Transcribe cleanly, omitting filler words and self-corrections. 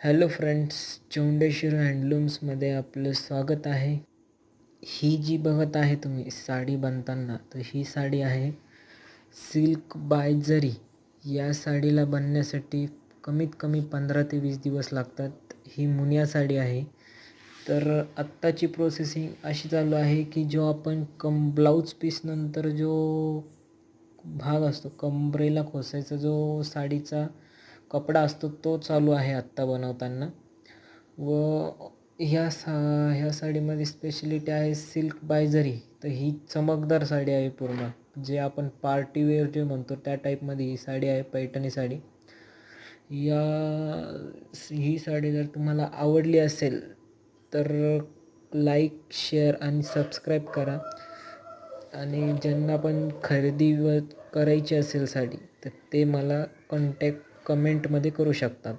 Hello friends, चौंडेश्वर हँडलूम्समध्ये आपलं स्वागत आहे. ही जी बघत आहे तुम्ही साडी बनताना, तर ही साडी आहे सिल्क बाय जरी. या साडीला बनण्यासाठी कमीत कमी 15 ते 20 दिवस लागतात. ही मुनिया साडी आहे. तर आत्ताची प्रोसेसिंग अशी चालू आहे की जो आपण ब्लाऊज पीसनंतर जो भाग असतो, कमरेला खोसायचा जो साडीचा कपडा असतो, तो चालू आहे आत्ता बनवताना. व ह्या साडीमध्ये स्पेशलिटी आहे सिल्क बाय जरी. तर ही चमकदार साडी आहे पूर्ण, जे आपण पार्टीवेअर जे म्हणतो त्या टाईपमध्ये ही साडी आहे, पैठणी साडी. या ही साडी जर तुम्हाला आवडली असेल तर लाईक, शेअर आणि सबस्क्राईब करा. आणि ज्यांना पण खरेदी करायची असेल साडी, तर ते मला कमेंटमध्ये करू शकतात.